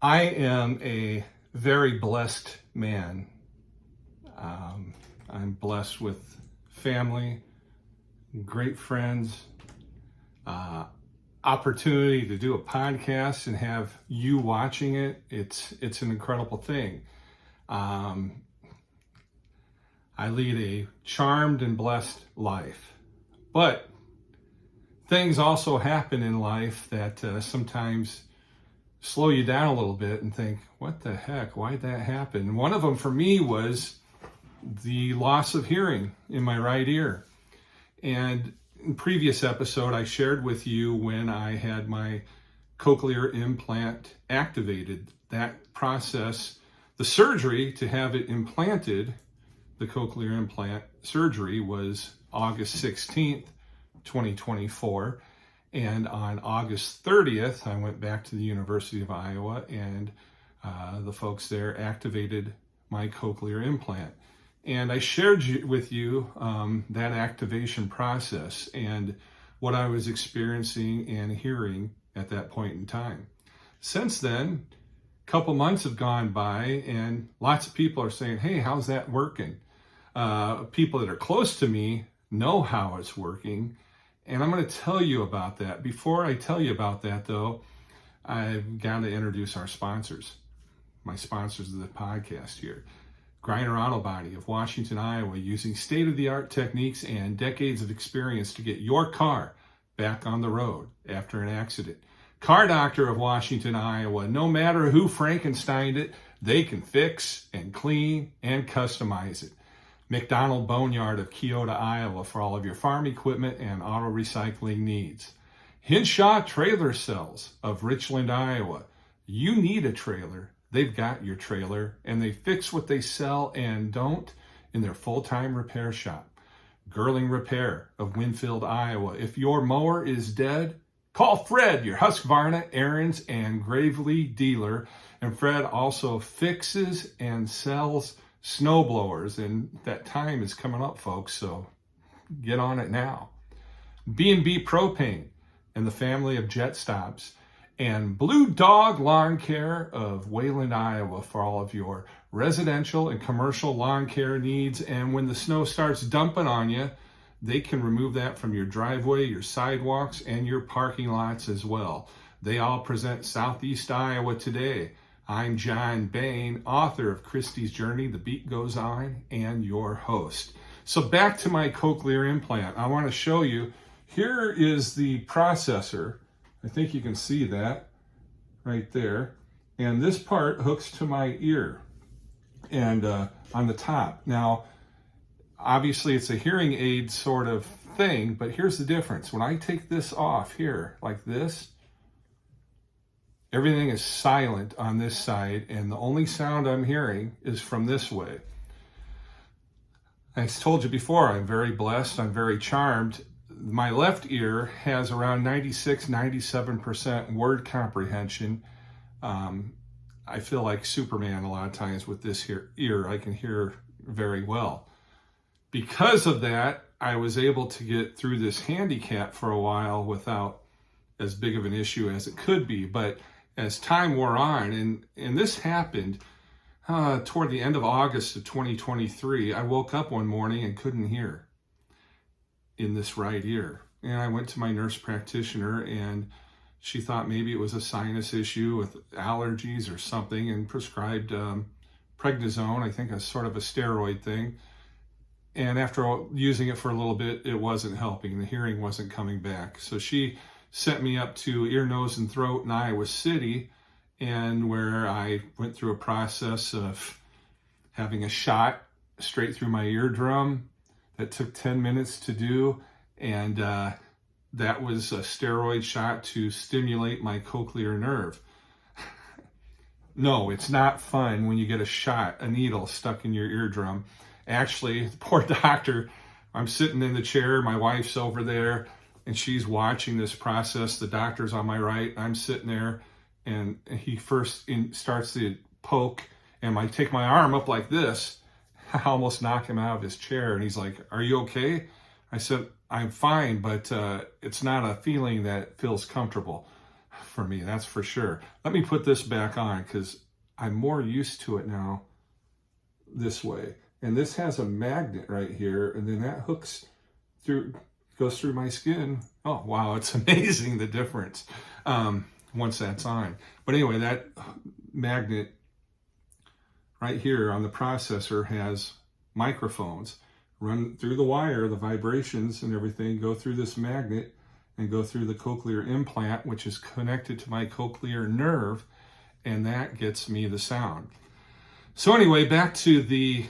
I am a very blessed man. I'm blessed with family, great friends, uh, opportunity to do a podcast and have you watching it. It's an incredible thing. Um, I lead a charmed and blessed life, but things also happen in life that sometimes slow you down a little bit and think, what the heck, why'd that happen? And one of them for me was the loss of hearing in my right ear. And in previous episode, I shared with you when I had my cochlear implant activated. That process, the surgery to have it implanted, the cochlear implant surgery was August 16th, 2024. And on August 30th, I went back to the University of Iowa and the folks there activated my cochlear implant. And I shared with you that activation process and what I was experiencing and hearing at that point in time. Since then, a couple months have gone by and lots of people are saying, hey, how's that working? People that are close to me know how it's working. And I'm going to tell you about that. Before I tell you about that, though, I've got to introduce our sponsors, my sponsors of the podcast here. Griner Auto Body of Washington, Iowa, using state-of-the-art techniques and decades of experience to get your car back on the road after an accident. Car Doctor of Washington, Iowa, no matter who Frankensteined it, they can fix and clean and customize it. McDonald Boneyard of Keota, Iowa, for all of your farm equipment and auto recycling needs. Hinshaw Trailer Cells of Richland, Iowa. You need a trailer. They've got your trailer, and they fix what they sell and don't in their full-time repair shop. Girling Repair of Winfield, Iowa. If your mower is dead, call Fred, your Husqvarna, Aaron's, and Gravely dealer. And Fred also fixes and sells snow blowers, and that time is coming up, folks, so get on it now. B&B Propane and the family of Jet Stops, and Blue Dog Lawn Care of Wayland, Iowa, for all of your residential and commercial lawn care needs. And when the snow starts dumping on you, they can remove that from your driveway, your sidewalks, and your parking lots as well. They all present Southeast Iowa today. I'm John Bain, author of Christie's Journey, The Beat Goes On, and your host. So back to my cochlear implant. I want to show you, here is the processor. I think you can see that right there. And this part hooks to my ear and on the top. Now, obviously it's a hearing aid sort of thing, but here's the difference. When I take this off here like this, everything is silent on this side, and the only sound I'm hearing is from this way. I told you before, I'm very blessed, I'm very charmed. My left ear has around 96-97% word comprehension. I feel like Superman a lot of times with this ear. I can hear very well. Because of that, I was able to get through this handicap for a while without as big of an issue as it could be. But as time wore on, and this happened toward the end of August of 2023, I woke up one morning and couldn't hear in this right ear. And I went to my nurse practitioner, and she thought maybe it was a sinus issue with allergies or something, and prescribed prednisone, I think a sort of a steroid thing. And after using it for a little bit, it wasn't helping. The hearing wasn't coming back. So she sent me up to ear, nose, and throat in Iowa City, and where I went through a process of having a shot straight through my eardrum that took 10 minutes to do, and that was a steroid shot to stimulate my cochlear nerve. No, it's not fun when you get a needle stuck in your eardrum. Actually, the poor doctor, I'm sitting in the chair, my wife's over there, and she's watching this process. The doctor's on my right, I'm sitting there, and he first starts to poke, and I take my arm up like this. I almost knock him out of his chair, and he's like, "Are you okay?" I said, "I'm fine, but it's not a feeling that feels comfortable." for me, that's for sure. Let me put this back on because I'm more used to it now this way. And this has a magnet right here, and then that hooks through, goes through my skin. Oh, wow, it's amazing the difference once that's on. But anyway, that magnet right here on the processor has microphones run through the wire. The vibrations and everything go through this magnet and go through the cochlear implant, which is connected to my cochlear nerve, and that gets me the sound. So anyway, back to the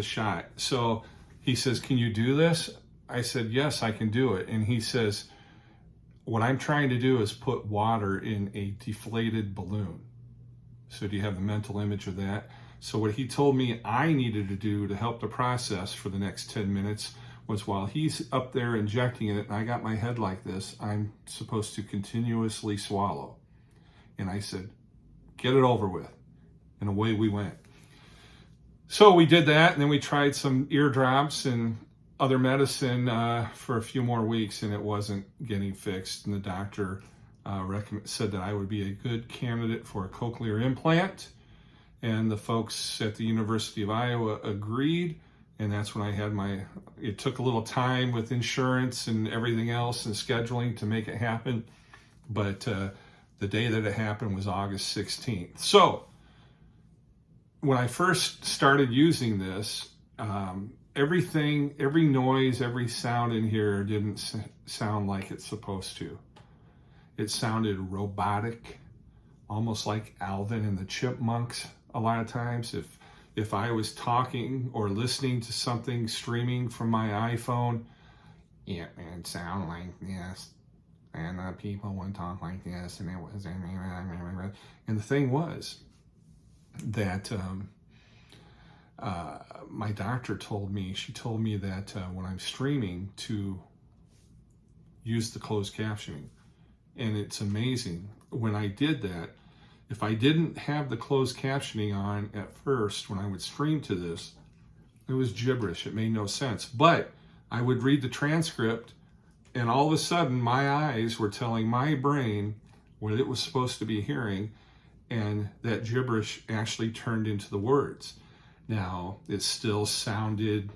shot. So he says, "Can you do this?" I said, "Yes, I can do it." And he says, "What I'm trying to do is put water in a deflated balloon." So do you have the mental image of that? So what he told me I needed to do to help the process for the next 10 minutes was, while he's up there injecting it and I got my head like this, I'm supposed to continuously swallow. And I said, "Get it over with." And away we went. So we did that, and then we tried some eardrops and other medicine for a few more weeks, and it wasn't getting fixed. And the doctor said that I would be a good candidate for a cochlear implant. And the folks at the University of Iowa agreed. And that's when I had it took a little time with insurance and everything else and scheduling to make it happen. But the day that it happened was August 16th. So when I first started using this, every noise, every sound in here didn't sound like it's supposed to. It sounded robotic, almost like Alvin and the Chipmunks a lot of times. If I was talking or listening to something streaming from my iPhone, it would sound like this. And the people would talk like this, and it was... And the thing was that my doctor told me that when I'm streaming, to use the closed captioning. And it's amazing. When I did that, if I didn't have the closed captioning on at first, when I would stream to this, it was gibberish. It made no sense. But I would read the transcript, and all of a sudden my eyes were telling my brain what it was supposed to be hearing, and that gibberish actually turned into the words. Now, it still sounded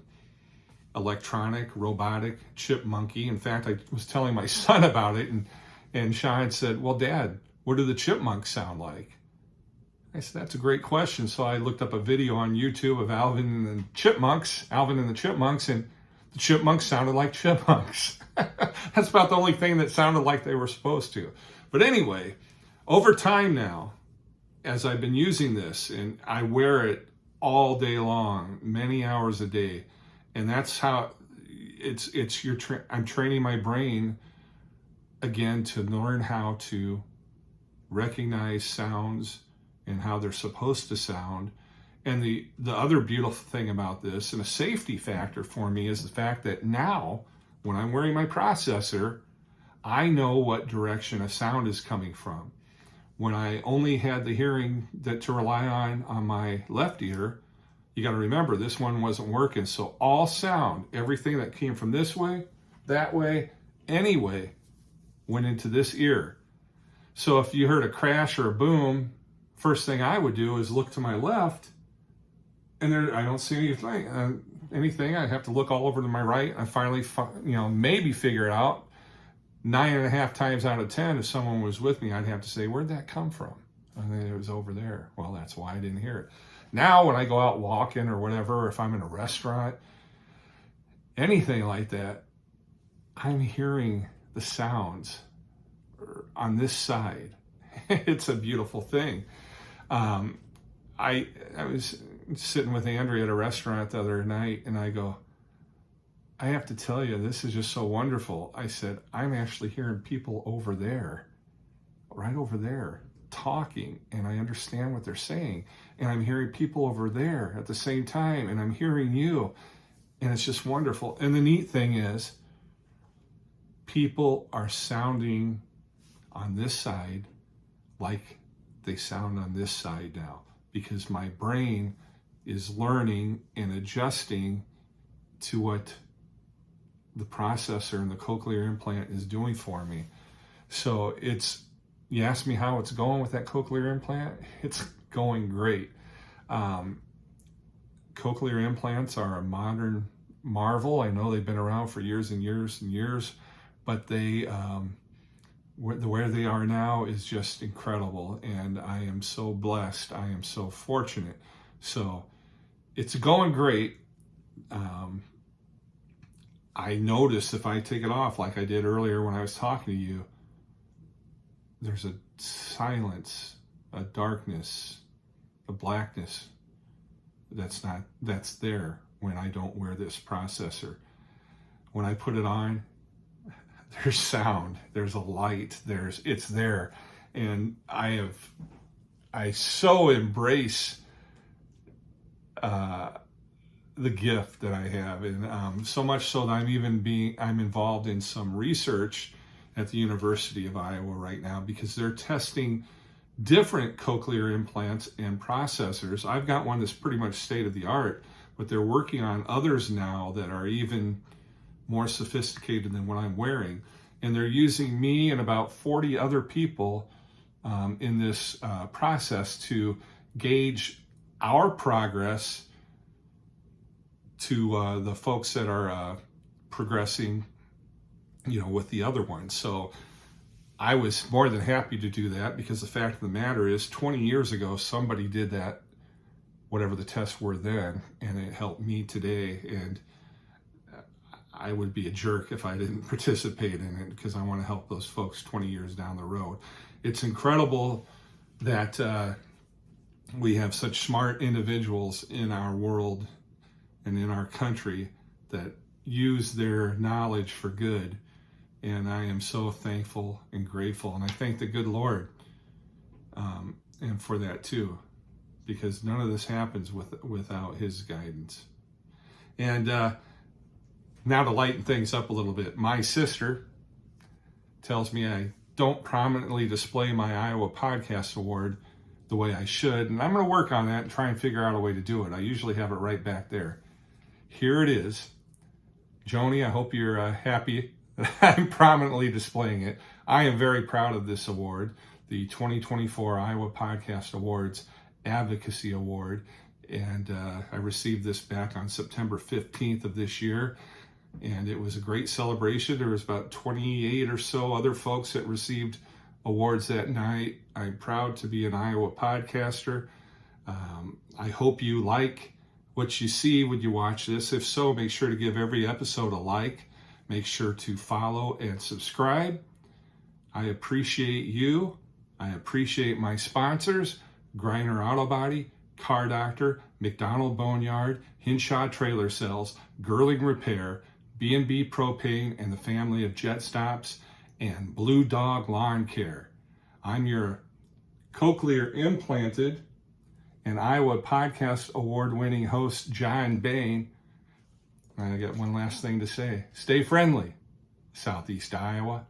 electronic, robotic, chipmunky. In fact, I was telling my son about it, and Sean said, "Well, Dad, what do the chipmunks sound like?" I said, "That's a great question." So I looked up a video on YouTube of Alvin and the Chipmunks, and the chipmunks sounded like chipmunks. That's about the only thing that sounded like they were supposed to. But anyway, over time now, as I've been using this, and I wear it all day long, many hours a day, and that's how I'm training my brain again to learn how to recognize sounds and how they're supposed to sound. And the other beautiful thing about this, and a safety factor for me, is the fact that now when I'm wearing my processor, I know what direction a sound is coming from. When I only had the hearing to rely on my left ear, you got to remember, this one wasn't working. So all sound, everything that came from this way, that way, any way, went into this ear. So if you heard a crash or a boom, first thing I would do is look to my left, and I don't see anything. I'd have to look all over to my right. I finally, maybe figure it out. 9.5 times out of 10, if someone was with me, I'd have to say, "Where'd that come from?" And then it was over there. Well, that's why I didn't hear it. Now, when I go out walking or whatever, if I'm in a restaurant, anything like that, I'm hearing the sounds on this side. It's a beautiful thing. I was sitting with Andrea at a restaurant the other night, and I go, "I have to tell you, this is just so wonderful." I said, "I'm actually hearing people over there, right over there, talking, and I understand what they're saying. And I'm hearing people over there at the same time, and I'm hearing you. And it's just wonderful." And the neat thing is, people are sounding on this side like they sound on this side now, because my brain is learning and adjusting to what the processor and the cochlear implant is doing for me. So it's you ask me how it's going with that cochlear implant, it's going great. Cochlear implants are a modern marvel. I know they've been around for years and years and years, but they where they are now is just incredible, and I am so blessed. I am so fortunate. So it's going great. I notice if I take it off like I did earlier when I was talking to you, there's a silence, a darkness, a blackness that's there when I don't wear this processor. When I put it on, there's sound, there's a light, it's there. And I so embrace the gift that I have, and so much so that I'm involved in some research at the University of Iowa right now, because they're testing different cochlear implants and processors. I've got one that's pretty much state of the art, but they're working on others now that are even more sophisticated than what I'm wearing. And they're using me and about 40 other people in this process to gauge our progress to the folks that are progressing, with the other ones. So I was more than happy to do that, because the fact of the matter is 20 years ago, somebody did that, whatever the tests were then, and it helped me today. And I would be a jerk if I didn't participate in it, because I want to help those folks 20 years down the road. It's incredible that we have such smart individuals in our world and in our country that use their knowledge for good. And I am so thankful and grateful. And I thank the good Lord and for that too, because none of this happens without his guidance. And now to lighten things up a little bit, my sister tells me I don't prominently display my Iowa Podcast Award the way I should. And I'm going to work on that and try and figure out a way to do it. I usually have it right back there. Here it is. Joni, I hope you're happy that I'm prominently displaying it. I am very proud of this award, the 2024 Iowa Podcast Awards Advocacy Award. And I received this back on September 15th of this year. And it was a great celebration. There was about 28 or so other folks that received awards that night. I'm proud to be an Iowa podcaster. I hope you like what you see when you watch this. If so, make sure to give every episode a like. Make sure to follow and subscribe. I appreciate you. I appreciate my sponsors, Griner Auto Body, Car Doctor, McDonald Boneyard, Hinshaw Trailer Sales, Girling Repair, B&B Propane, and the family of Jet Stops, and Blue Dog Lawn Care. I'm your cochlear implanted and Iowa Podcast Award-winning host, John Bain. I got one last thing to say. Stay friendly, Southeast Iowa.